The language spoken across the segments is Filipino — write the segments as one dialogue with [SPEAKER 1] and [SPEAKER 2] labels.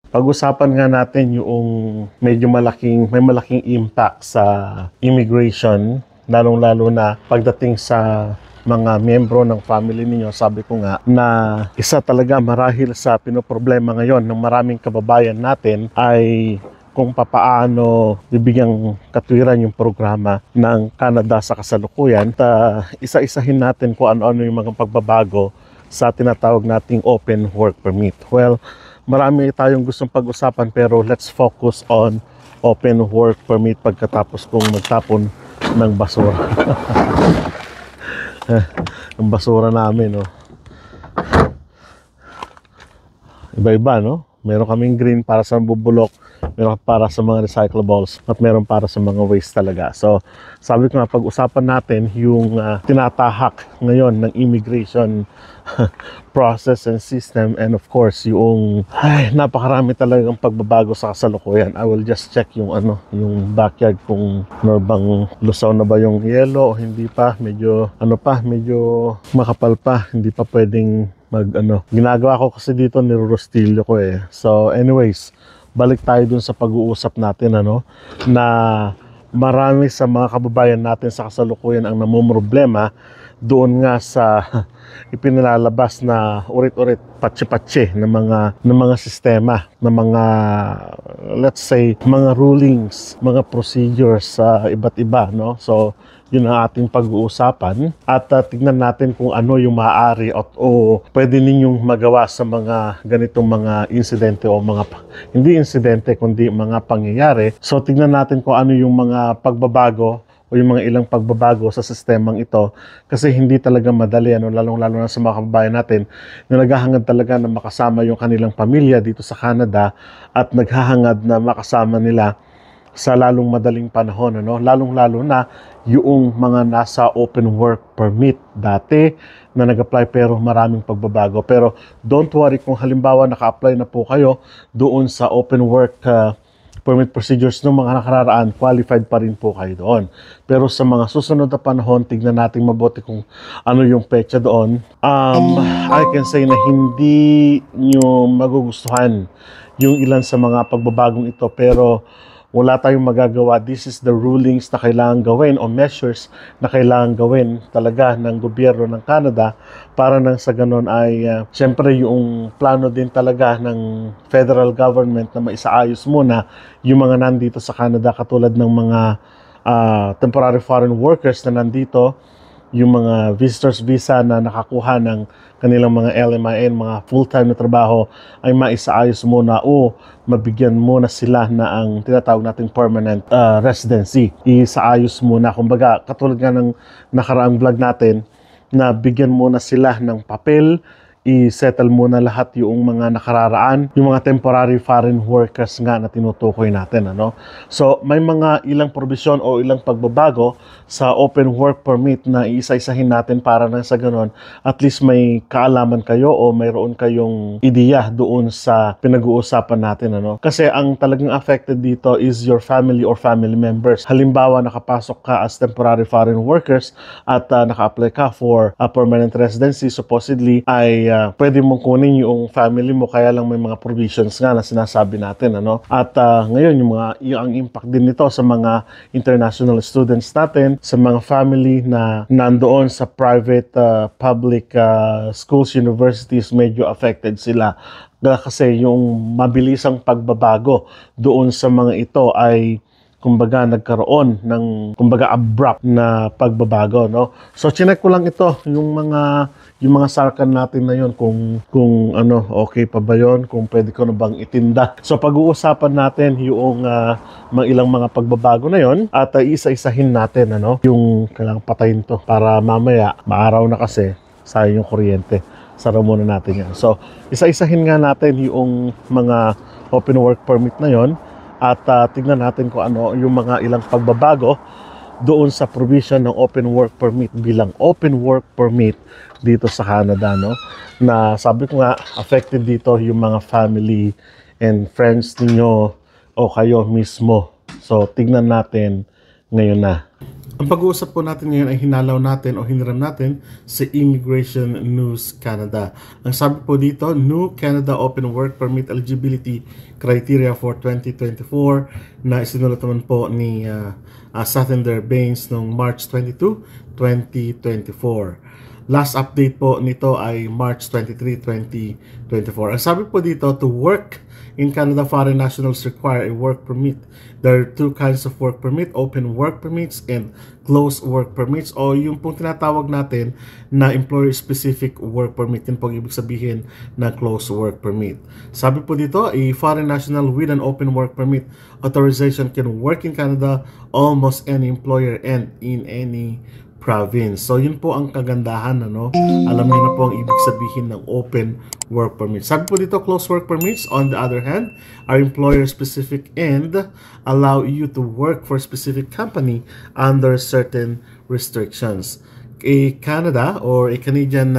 [SPEAKER 1] Pag-usapan nga natin yung may malaking impact sa immigration, lalong-lalo na pagdating sa mga miyembro ng family ninyo. Sabi ko nga na isa talaga marahil sa pinoproblema ngayon ng maraming kababayan natin ay kung papaano bibigyang katwiran yung programa ng Canada sa kasalukuyan. Isa-isahin natin kung ano-ano yung mga pagbabago sa tinatawag nating open work permit. Well, marami tayong gustong pag-usapan pero let's focus on open work permit pagkatapos kong magtapon ng basura. Ang basura namin, no? Iba-iba, no? Meron kaming green para sa bubulok, meron para sa mga recyclables, at meron para sa mga waste talaga. So, sabi ko nga, pag-usapan natin yung tinatahak ngayon ng immigration process and system, and of course, yung napakarami talagang pagbabago sa kasalukuyan. I will just check yung yung backyard kung bang lusaw na ba yung yelo o hindi pa, medyo makapal pa, hindi pa pwedeng ginagawa ko kasi dito, nirurostilyo ko eh. So anyways, balik tayo dun sa pag-uusap natin na marami sa mga kababayan natin sa kasalukuyan ang namumroblema doon nga sa ipinilalabas na urit-urit, patsi-patsi ng mga sistema, ng mga, let's say, mga rulings, mga procedures sa iba't iba, no? So yun ang ating pag-uusapan, at tignan natin kung ano yung maaari o pwede ninyong magawa sa mga ganitong mga insidente o hindi insidente kundi mga pangyayari. So tignan natin kung ano yung mga pagbabago o yung mga ilang pagbabago sa sistemang ito, kasi hindi talaga madali, lalong-lalo na sa mga kababayan natin na naghahangad talaga na makasama yung kanilang pamilya dito sa Canada at naghahangad na makasama nila sa lalong madaling panahon, lalong-lalo na yung mga nasa open work permit dati na nag-apply pero maraming pagbabago. Pero don't worry, kung halimbawa naka-apply na po kayo doon sa open work permit procedures ng mga nakararaan, qualified pa rin po kayo doon. Pero sa mga susunod na panahon, tignan natin mabuti kung ano yung petsa doon. I can say na hindi nyo magugustuhan yung ilan sa mga pagbabagong ito, pero wala tayong magagawa. This is the rulings na kailangan gawin o measures na kailangan gawin talaga ng gobyerno ng Canada para nang sa ganon ay syempre yung plano din talaga ng federal government na maisaayos muna yung mga nandito sa Canada, katulad ng mga temporary foreign workers na nandito, yung mga visitors visa na nakakuha ng kanilang mga LMIN, mga full-time na trabaho, ay maisaayos muna o mabigyan muna sila na ang tinatawag nating permanent residency. Isaayos muna. Kumbaga, katulad nga ng nakaraang vlog natin, na bigyan muna sila ng papel, i-settle muna lahat yung mga nakararaan, yung mga temporary foreign workers nga na tinutukoy natin, So, may mga ilang provision o ilang pagbabago sa open work permit na iisa-isahin natin para na sa ganon, at least may kaalaman kayo o mayroon kayong ideya doon sa pinag-uusapan natin, Kasi ang talagang affected dito is your family or family members. Halimbawa, nakapasok ka as temporary foreign workers at naka-apply ka for a permanent residency, supposedly ay pwede mong kunin yung family mo, kaya lang may mga provisions nga na sinasabi natin, At ngayon yung impact din nito sa mga international students natin, sa mga family na nandoon sa private public schools, universities, medyo affected sila. Kasi yung mabilisang pagbabago doon sa mga ito ay kumbaga nagkaroon ng abrupt na pagbabago, So chinek ko lang ito, yung mga sarkan natin na yon, kung okay pa ba yon, kung pwede ko na bang itinda. So pag-uusapan natin yung mga ilang mga pagbabago na yon, at isa-isahin natin yung kailangang patayin to para mamaya maaraw na, kasi sayang yung kuryente. Sara muna natin yan. So isa-isahin nga natin yung mga open work permit na yon, at tignan natin kung ano yung mga ilang pagbabago doon sa provision ng open work permit bilang open work permit dito sa Canada, na sabi ko nga, affected dito yung mga family and friends ninyo o kayo mismo. So tignan natin ngayon na. Ang pag-uusap po natin ngayon ay hinalaw natin o hiniram natin sa Immigration News Canada. Ang sabi po dito, New Canada Open Work Permit Eligibility Criteria for 2024 na isinulat naman po ni Sathinder Bains noong March 22, 2024. Last update po nito ay March 23, 2024. Ang sabi po dito, to work in Canada, foreign nationals require a work permit. There are two kinds of work permit, open work permits and closed work permits, o yung pong tinatawag natin na employer-specific work permit. Yun pong ibig sabihin na closed work permit. Sabi po dito, a foreign national with an open work permit authorization can work in Canada, almost any employer and in any province. So yun po ang kagandahan, ano? Alam niyo na po ang ibig sabihin ng open work permit. Sabi po dito, closed work permits on the other hand are employer specific and allow you to work for a specific company under certain restrictions. A Canada or a Canadian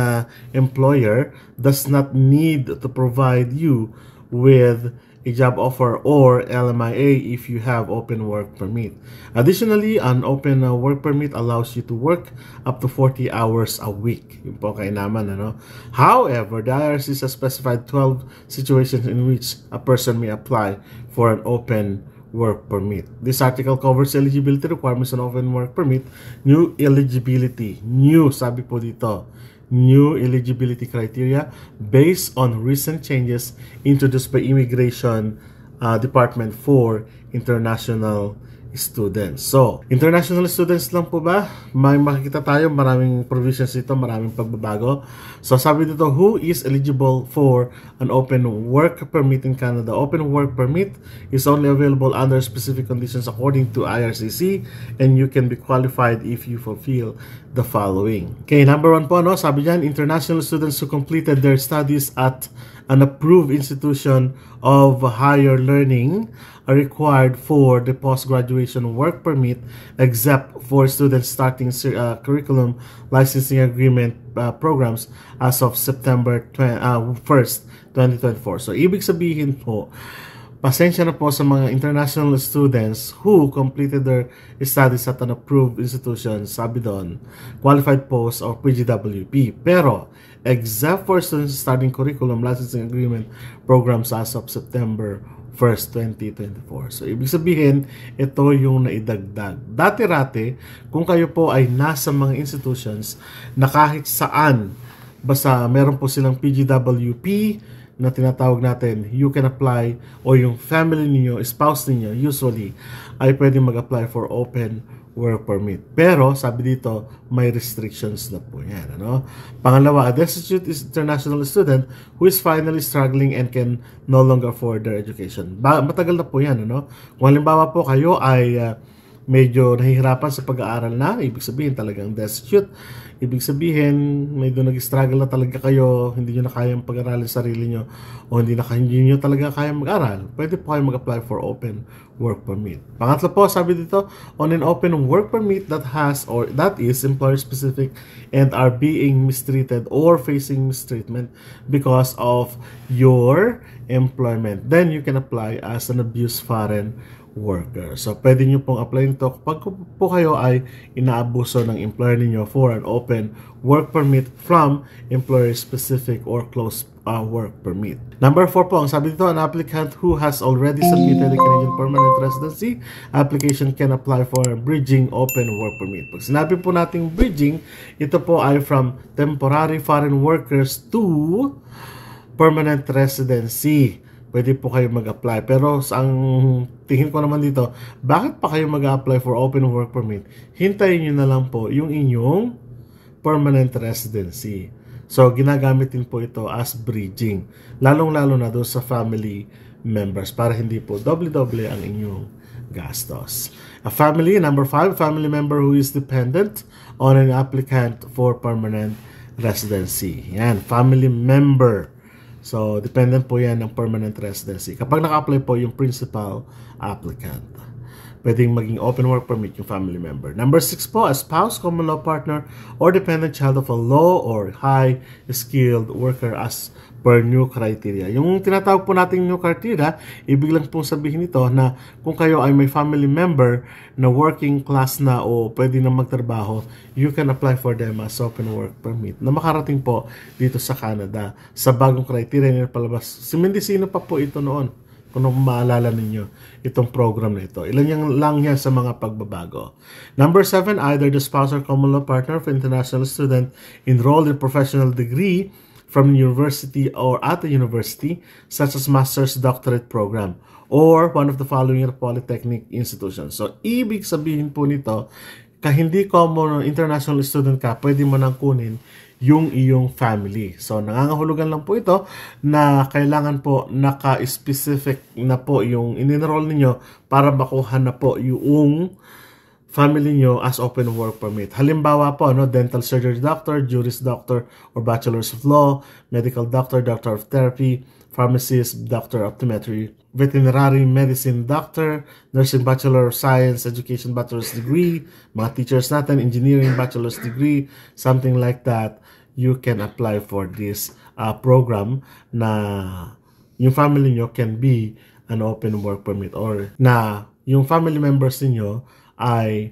[SPEAKER 1] employer does not need to provide you with a job offer or LMIA if you have open work permit. Additionally, an open work permit allows you to work up to 40 hours a week. Yun po kainaman, ano? However, the IRC has specified 12 situations in which a person may apply for an open work permit. This article covers eligibility requirements on open work permit, new eligibility, new, sabi po dito, new eligibility criteria based on recent changes introduced by Immigration Department for international students. So, international students lang po ba? May makikita tayo, maraming provisions dito, maraming pagbabago. So, sabi dito, who is eligible for an open work permit in Canada? Open work permit is only available under specific conditions according to IRCC, and you can be qualified if you fulfill the following. Okay, number one po, no? Sabi dyan, international students who completed their studies at an approved institution of higher learning are required for the post-graduation work permit, except for students starting curriculum licensing agreement programs as of September 1st, 2024. So, ibig sabihin po, pasensya na po sa mga international students who completed their studies at an approved institution, sabi doon, qualified post or PGWP. Pero, except for students starting curriculum licensing agreement programs as of September 1st, 2024. So, ibig sabihin, ito yung naidagdag. Dati-rati, kung kayo po ay nasa mga institutions na kahit saan, basta meron po silang PGWP na tinatawag natin, you can apply, o yung family niyo, spouse niyo, usually, ay pwedeng mag-apply for open work permit. Pero, sabi dito, may restrictions na po yan. Ano? Pangalawa, a destitute international student who is finally struggling and can no longer afford their education. Matagal na po yan. Ano? Kung halimbawa po kayo ay medyo nahihirapan sa pag-aaral na, ibig sabihin talagang destitute. Ibig sabihin, medyo nag-struggle na talaga kayo, hindi nyo na kayang pag-aralin sarili nyo, o hindi nyo talaga kayang mag-aral, pwede po kayo mag-apply for open work permit. Pangatlo po, sabi dito, on an open work permit that has or that is employer-specific and are being mistreated or facing mistreatment because of your employment, then you can apply as an abused foreign worker. So, pwede nyo pong apply ito kapag po kayo ay inaabuso ng employer ninyo for an open work permit from employer-specific or closed work permit. Number 4 po, ang sabi dito, an applicant who has already submitted a Canadian permanent residency application can apply for a bridging open work permit. Pag sinabi po nating bridging, ito po ay from temporary foreign workers to permanent residency. Pwede po kayo mag-apply. Pero ang tingin ko naman dito, bakit pa kayo mag-apply for open work permit? Hintayin nyo na lang po yung inyong permanent residency. So, ginagamit din po ito as bridging. Lalong-lalo na doon sa family members para hindi po doble-doble ang inyong gastos. A family, number 5, family member who is dependent on an applicant for permanent residency. Yan, family member. So, dependent po yan ng permanent residency. Kapag naka-apply po yung principal applicant, pwedeng maging open work permit yung family member. Number 6 po, a spouse, common law partner, or dependent child of a low or high-skilled worker as per new criteria. Yung tinatawag po nating new criteria, ibig lang pong sabihin nito na kung kayo ay may family member na working class na o pwede na magtrabaho, you can apply for them as open work permit na makarating po dito sa Canada sa bagong criteria na palabas. Si Mendocino pa po ito noon, kung maalala ninyo itong program na ito. Ilan yan lang yan sa mga pagbabago. Number 7, either the spouse or common law partner of international student enrolled in professional degree from university or at a university, such as master's doctorate program, or one of the following polytechnic institutions. So, ibig sabihin po nito, hindi common international student ka, pwede mo nang kunin yung iyong family. So, nangangahulugan lang po ito na kailangan po naka-specific na po yung in-enroll ninyo para makuha na po yung family nyo as open work permit. Halimbawa po, no, dental surgery doctor, juris doctor, or bachelor's of law, medical doctor, doctor of therapy, pharmacist, doctor of optometry, veterinary medicine doctor, nursing bachelor of science, education bachelor's degree, mga teachers natin, engineering bachelor's degree, something like that. You can apply for this program na yung family nyo can be an open work permit or na yung family members niyo ay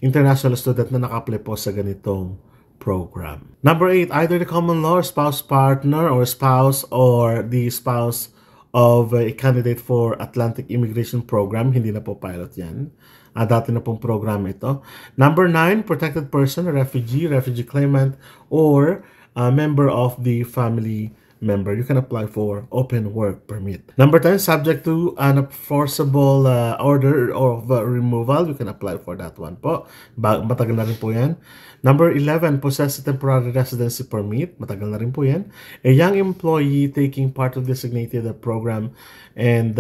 [SPEAKER 1] international student na naka-apply po sa ganitong program. Number 8, either the common law or spouse partner or spouse or the spouse of a candidate for Atlantic Immigration Program. Hindi na po pilot yan. Dati na pong program ito. Number 9, protected person, refugee claimant, or a member of the family member. You can apply for open work permit. Number 10, subject to an enforceable order of removal. You can apply for that one po. Matagal na rin po yan. Number 11, possess a temporary residency permit. Matagal na rin po yan. A young employee taking part of designated program. And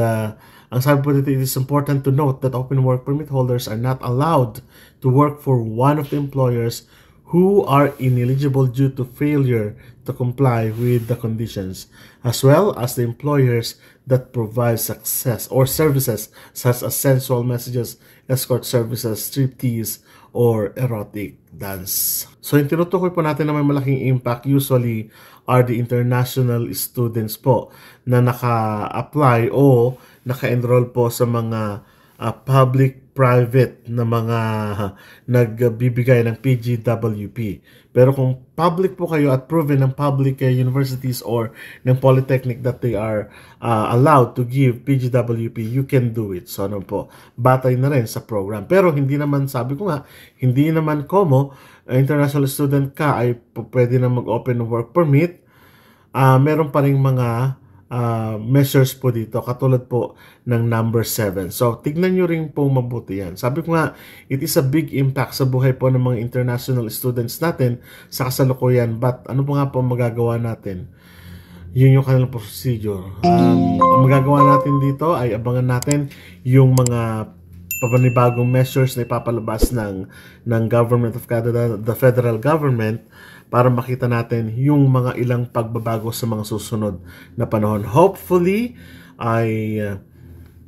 [SPEAKER 1] ang sabi po dito, it is important to note that open work permit holders are not allowed to work for one of the employers who are ineligible due to failure to comply with the conditions, as well as the employers that provide success or services such as sensual messages, escort services, striptease, or erotic dance. So, yung tinutukoy po natin na may malaking impact usually are the international students po na naka-apply o naka-enroll po sa mga public-private na mga nagbibigay ng PGWP. Pero kung public po kayo at proven ng public universities or ng polytechnic that they are allowed to give PGWP, you can do it. So ano po, batay na rin sa program. Pero hindi naman, sabi ko nga, hindi naman como international student ka ay pwede na mag-open work permit. Meron pa rin mga measures po dito, katulad po ng number 7. So, tignan nyo rin po mabuti yan. Sabi ko nga, it is a big impact sa buhay po ng mga international students natin sa kasalukuyan. But, ano po nga po magagawa natin? Yun yung kanilang procedure. Ang magagawa natin dito ay abangan natin yung mga papanibagong measures na ipapalabas ng Government of Canada, the federal government, para makita natin yung mga ilang pagbabago sa mga susunod na panahon. Hopefully, ay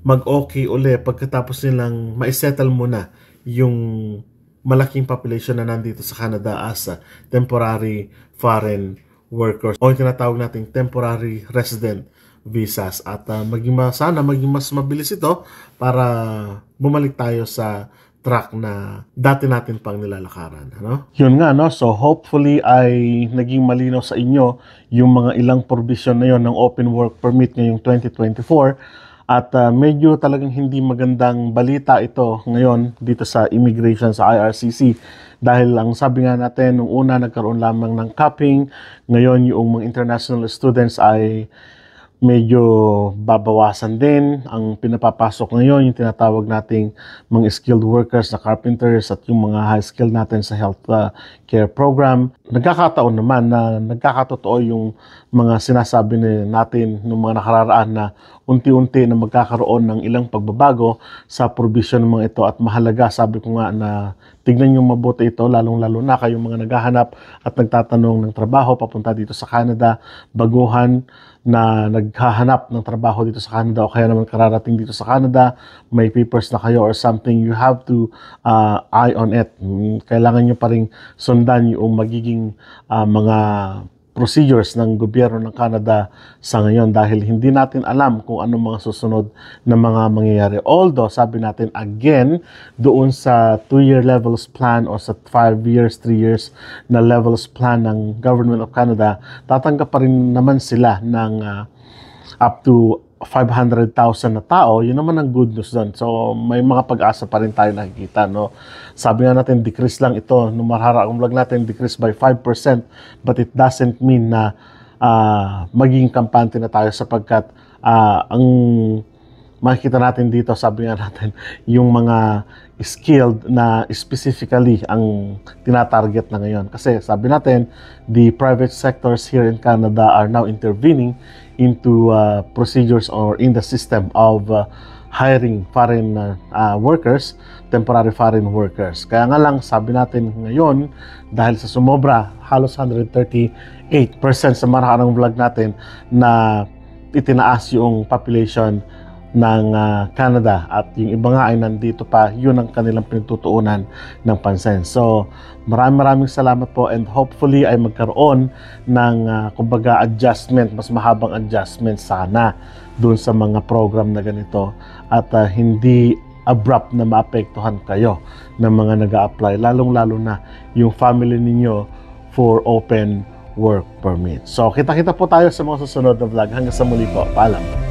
[SPEAKER 1] mag-okay uli pagkatapos nilang maisettle muna yung malaking population na nandito sa Canada as temporary foreign workers o yung tinatawag nating temporary resident visas. At sana maging mas mabilis ito para bumalik tayo sa track na dati natin pang nilalakaran. Ano? Yun nga, no? So hopefully ay naging malinaw sa inyo yung mga ilang provision na yon ng open work permit ngayong 2024. At medyo talagang hindi magandang balita ito ngayon dito sa immigration sa IRCC. Dahil ang sabi nga natin, nung una nagkaroon lamang ng capping, ngayon yung mga international students ay medyo babawasan din. Ang pinapapasok ngayon, yung tinatawag nating mga skilled workers na carpenters at yung mga high skilled natin sa health care program. Nagkakataon naman na nagkakatotoo yung mga sinasabi natin ng mga nakararaan na unti-unti na magkakaroon ng ilang pagbabago sa provision ng mga ito. At mahalaga, sabi ko nga, na tignan nyo mabuti ito, lalong-lalo na kayong mga naghahanap at nagtatanong ng trabaho papunta dito sa Canada, baguhan na naghahanap ng trabaho dito sa Canada o kaya naman kararating dito sa Canada, may papers na kayo or something, you have to eye on it. Kailangan nyo pa rin sundan yung magiging mga procedures ng gobyerno ng Canada sa ngayon dahil hindi natin alam kung ano mga susunod na mga mangyayari. Although, sabi natin again, doon sa 2-year levels plan o sa 5 years, 3 years na levels plan ng Government of Canada, tatanggap pa rin naman sila ng up to 500,000 na tao. Yun naman ang good news doon. So, may mga pag-asa pa rin tayo nakikita, no? Sabi nga natin, decrease lang ito. Nung maharapang vlog natin, decrease by 5%. But it doesn't mean na maging kampante na tayo sapagkat ang makikita natin dito, sabi nga natin, yung mga skilled na specifically ang tinatarget na ngayon. Kasi sabi natin, the private sectors here in Canada are now intervening into procedures or in the system of hiring foreign workers, temporary foreign workers. Kaya nga lang, sabi natin ngayon, dahil sa sumobra, halos 138% sa marakarang vlog natin na itinaas yung population ng Canada at yung iba nga ay nandito pa, yun ang kanilang pinagtutuunan ng pansin. So, maraming salamat po and hopefully ay magkaroon ng kumbaga adjustment, mas mahabang adjustment sana dun sa mga program na ganito at hindi abrupt na maapektuhan kayo ng mga nag-a-apply, lalong-lalo na yung family ninyo for open work permit. So, kita-kita po tayo sa mga susunod na vlog. Hanggang sa muli po. Paalam.